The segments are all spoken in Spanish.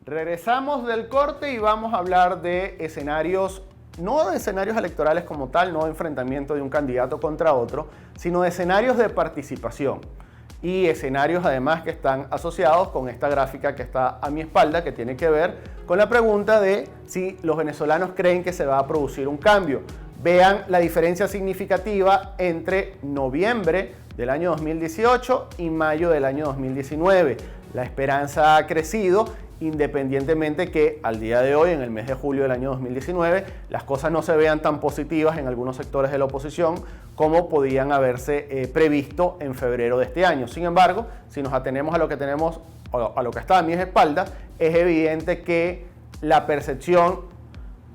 Regresamos del corte y vamos a hablar de escenarios, no de escenarios electorales como tal, no de enfrentamiento de un candidato contra otro, sino de escenarios de participación y escenarios además que están asociados con esta gráfica que está a mi espalda, que tiene que ver con la pregunta de si los venezolanos creen que se va a producir un cambio. Vean la diferencia significativa entre noviembre del año 2018 y mayo del año 2019. La esperanza ha crecido, independientemente que al día de hoy, en el mes de julio del año 2019, las cosas no se vean tan positivas en algunos sectores de la oposición como podían haberse previsto en febrero de este año. Sin embargo, si nos atenemos a lo que tenemos, a lo que está a mis espaldas, es evidente que la percepción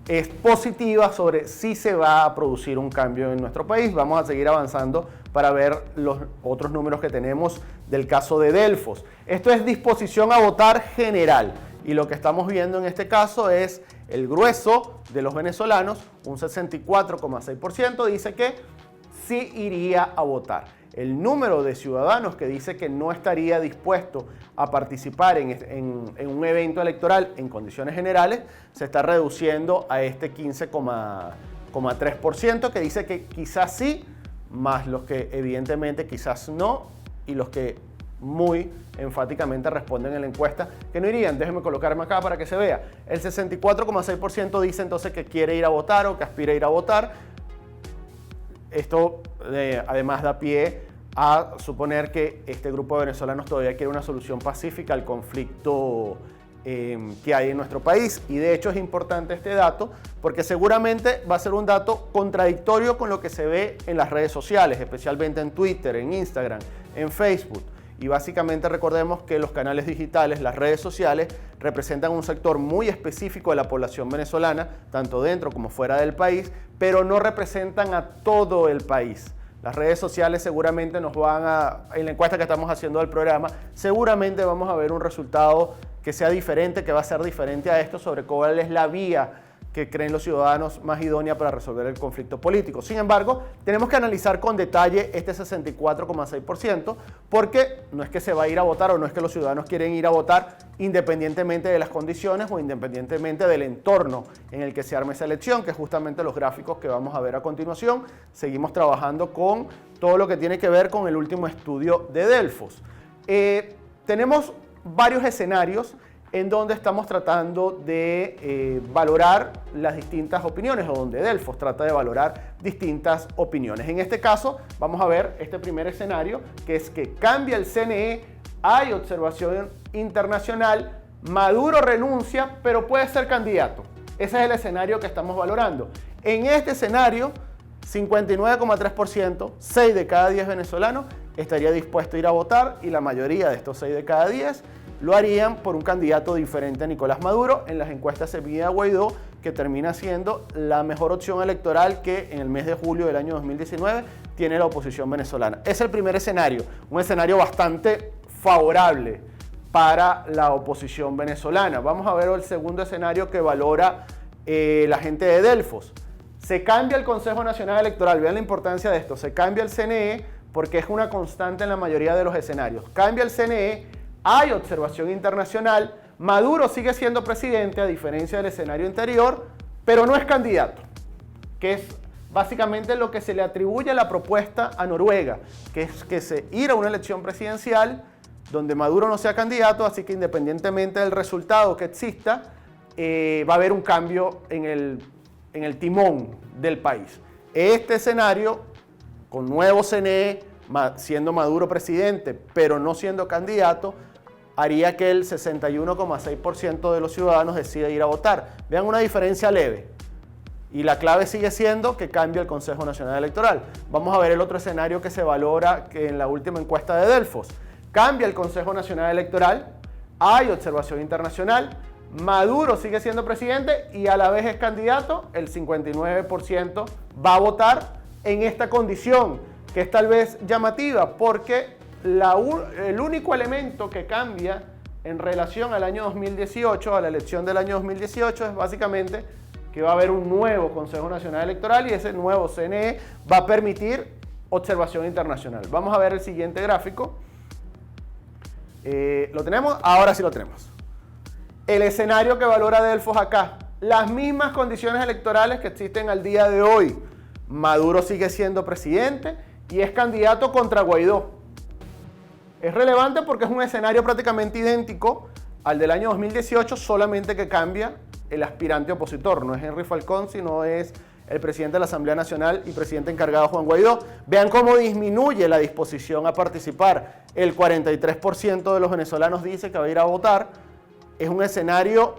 es positiva sobre si se va a producir un cambio en nuestro país. Vamos a seguir avanzando para ver los otros números que tenemos del caso de Delfos. Esto es disposición a votar general y lo que estamos viendo en este caso es el grueso de los venezolanos, un 64,6% dice que sí iría a votar. El número de ciudadanos que dice que no estaría dispuesto a participar en un evento electoral en condiciones generales se está reduciendo a este 15,3% que dice que quizás sí, más los que evidentemente quizás no y los que muy enfáticamente responden en la encuesta que no irían. Déjenme colocarme acá para que se vea. El 64,6% dice entonces que quiere ir a votar o que aspira a ir a votar. Esto además da pie a suponer que este grupo de venezolanos todavía quiere una solución pacífica al conflicto que hay en nuestro país. Y de hecho es importante este dato porque seguramente va a ser un dato contradictorio con lo que se ve en las redes sociales, especialmente en Twitter, en Instagram, en Facebook. Y básicamente recordemos que los canales digitales, las redes sociales, representan un sector muy específico de la población venezolana, tanto dentro como fuera del país, pero no representan a todo el país. Las redes sociales seguramente nos van a, en la encuesta que estamos haciendo del programa, seguramente vamos a ver un resultado que sea diferente, que va a ser diferente a esto sobre cuál es la vía que creen los ciudadanos más idónea para resolver el conflicto político. Sin embargo, tenemos que analizar con detalle este 64,6% porque no es que se va a ir a votar o no es que los ciudadanos quieren ir a votar independientemente de las condiciones o independientemente del entorno en el que se arme esa elección, que es justamente los gráficos que vamos a ver a continuación. Seguimos trabajando con todo lo que tiene que ver con el último estudio de Delfos. Tenemos varios escenarios en donde estamos tratando de valorar las distintas opiniones, o donde Delfos trata de valorar distintas opiniones. En este caso, vamos a ver este primer escenario, que es que cambia el CNE, hay observación internacional, Maduro renuncia, pero puede ser candidato. Ese es el escenario que estamos valorando. En este escenario, 59,3%, 6 de cada 10 venezolanos, estaría dispuesto a ir a votar y la mayoría de estos 6 de cada 10 lo harían por un candidato diferente a Nicolás Maduro. En las encuestas se pide a Guaidó, que termina siendo la mejor opción electoral que en el mes de julio del año 2019 tiene la oposición venezolana. Es el primer escenario, un escenario bastante favorable para la oposición venezolana. Vamos a ver el segundo escenario que valora la gente de Delfos. Se cambia el Consejo Nacional Electoral. Vean la importancia de esto. Se cambia el CNE porque es una constante en la mayoría de los escenarios. Cambia el CNE. Hay observación internacional, Maduro sigue siendo presidente a diferencia del escenario anterior, pero no es candidato, que es básicamente lo que se le atribuye a la propuesta a Noruega, que es que se ir a una elección presidencial donde Maduro no sea candidato, así que independientemente del resultado que exista, va a haber un cambio en el timón del país. Este escenario, con nuevo CNE, siendo Maduro presidente, pero no siendo candidato, haría que el 61,6% de los ciudadanos decida ir a votar. Vean una diferencia leve. Y la clave sigue siendo que cambia el Consejo Nacional Electoral. Vamos a ver el otro escenario que se valora que en la última encuesta de Delfos. Cambia el Consejo Nacional Electoral, hay observación internacional, Maduro sigue siendo presidente y a la vez es candidato, el 59% va a votar en esta condición, que es tal vez llamativa, porque el único elemento que cambia en relación al año 2018, a la elección del año 2018, es básicamente que va a haber un nuevo Consejo Nacional Electoral y ese nuevo CNE va a permitir observación internacional. Vamos a ver el siguiente gráfico. ¿Lo tenemos? Ahora sí lo tenemos. El escenario que valora Delfos acá, las mismas condiciones electorales que existen al día de hoy. Maduro sigue siendo presidente y es candidato contra Guaidó. Es relevante porque es un escenario prácticamente idéntico al del año 2018, solamente que cambia el aspirante opositor. No es Henry Falcón, sino es el presidente de la Asamblea Nacional y presidente encargado Juan Guaidó. Vean cómo disminuye la disposición a participar. El 43% de los venezolanos dice que va a ir a votar. Es un escenario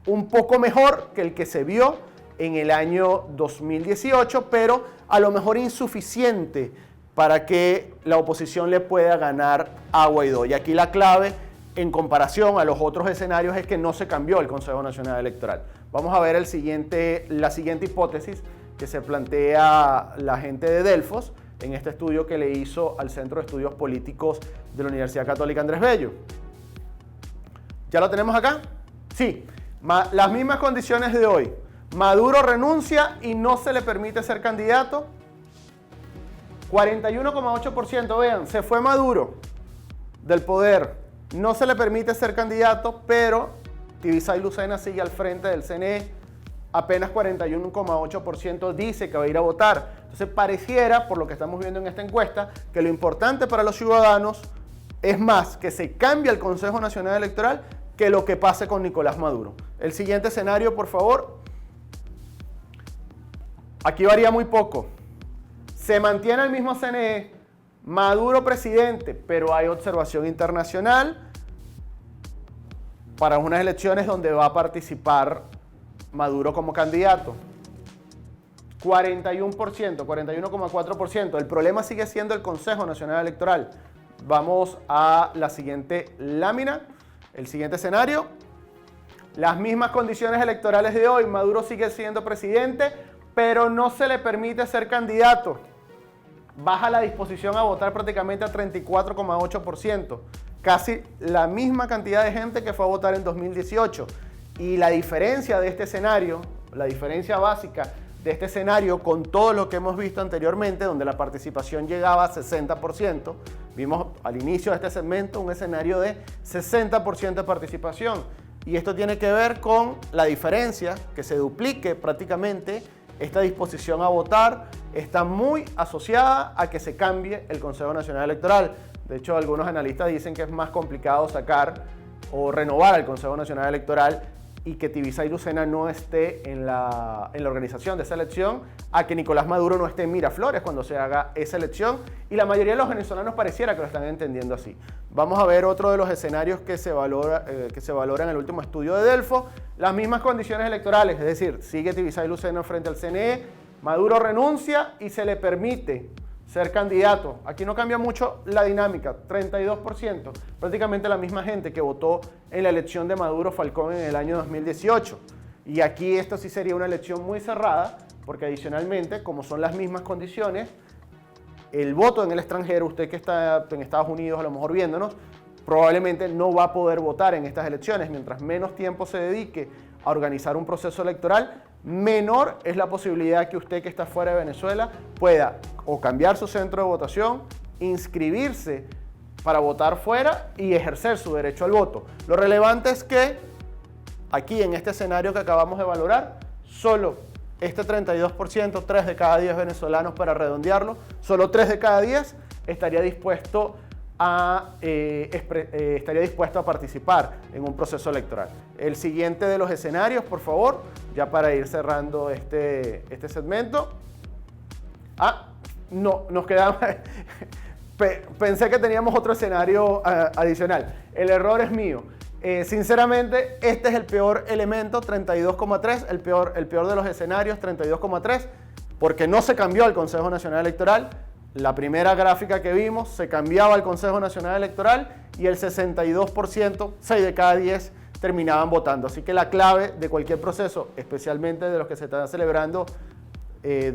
un poco mejor que el que se vio en el año 2018, pero a lo mejor insuficiente para que la oposición le pueda ganar a Guaidó. Y aquí la clave, en comparación a los otros escenarios, es que no se cambió el Consejo Nacional Electoral. Vamos a ver la siguiente hipótesis que se plantea la gente de Delfos en este estudio que le hizo al Centro de Estudios Políticos de la Universidad Católica Andrés Bello. ¿Ya lo tenemos acá? Sí. Las mismas condiciones de hoy. Maduro renuncia y no se le permite ser candidato. 41,8%, vean, se fue Maduro del poder. No se le permite ser candidato, pero Tibisay Lucena sigue al frente del CNE. Apenas 41,8% dice que va a ir a votar. Entonces pareciera, por lo que estamos viendo en esta encuesta, que lo importante para los ciudadanos es más que se cambie el Consejo Nacional Electoral que lo que pase con Nicolás Maduro. El siguiente escenario, por favor. Aquí varía muy poco. Se mantiene el mismo CNE, Maduro presidente, pero hay observación internacional para unas elecciones donde va a participar Maduro como candidato. 41%, 41,4%. El problema sigue siendo el Consejo Nacional Electoral. Vamos a la siguiente lámina. El siguiente escenario. Las mismas condiciones electorales de hoy. Maduro sigue siendo presidente, pero no se le permite ser candidato. Baja la disposición a votar prácticamente a 34,8%. Casi la misma cantidad de gente que fue a votar en 2018. Y la diferencia de este escenario, la diferencia básica de este escenario con todo lo que hemos visto anteriormente, donde la participación llegaba a 60%, vimos al inicio de este segmento un escenario de 60% de participación. Y esto tiene que ver con la diferencia, que se duplique prácticamente esta disposición a votar, está muy asociada a que se cambie el Consejo Nacional Electoral. De hecho, algunos analistas dicen que es más complicado sacar o renovar el Consejo Nacional Electoral y que Tibisay Lucena no esté en la organización de esa elección, a que Nicolás Maduro no esté en Miraflores cuando se haga esa elección, y la mayoría de los venezolanos pareciera que lo están entendiendo así. Vamos a ver otro de los escenarios que se valora en el último estudio de Delfos. Las mismas condiciones electorales, es decir, sigue Tibisay Lucena frente al CNE, Maduro renuncia y se le permite ser candidato. Aquí no cambia mucho la dinámica, 32%, prácticamente la misma gente que votó en la elección de Maduro Falcón en el año 2018. Y aquí esto sí sería una elección muy cerrada, porque adicionalmente, como son las mismas condiciones, el voto en el extranjero, usted que está en Estados Unidos a lo mejor viéndonos, probablemente no va a poder votar en estas elecciones. Mientras menos tiempo se dedique a organizar un proceso electoral, menor es la posibilidad que usted que está fuera de Venezuela pueda o cambiar su centro de votación, inscribirse para votar fuera y ejercer su derecho al voto. Lo relevante es que aquí en este escenario que acabamos de valorar, solo este 32%, 3 de cada 10 venezolanos para redondearlo, solo 3 de cada 10 estaría dispuesto a participar en un proceso electoral. El siguiente de los escenarios, por favor, ya para ir cerrando este segmento. No, nos quedamos... Pensé que teníamos otro escenario adicional. El error es mío. Sinceramente, este es el peor elemento, 32,3, el peor de los escenarios, 32,3, porque no se cambió el Consejo Nacional Electoral. La primera gráfica que vimos, se cambiaba el Consejo Nacional Electoral y el 62%, 6 de cada 10, terminaban votando. Así que la clave de cualquier proceso, especialmente de los que se están celebrando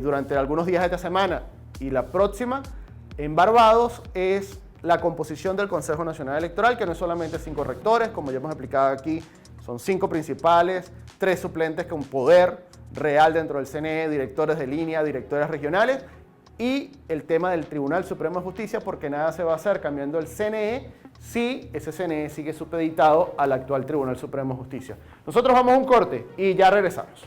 durante algunos días de esta semana y la próxima, en Barbados, es la composición del Consejo Nacional Electoral, que no es solamente 5 rectores, como ya hemos explicado aquí, son 5 principales, 3 suplentes con poder real dentro del CNE, directores de línea, directores regionales, y el tema del Tribunal Supremo de Justicia, porque nada se va a hacer cambiando el CNE si ese CNE sigue supeditado al actual Tribunal Supremo de Justicia. Nosotros vamos a un corte y ya regresamos.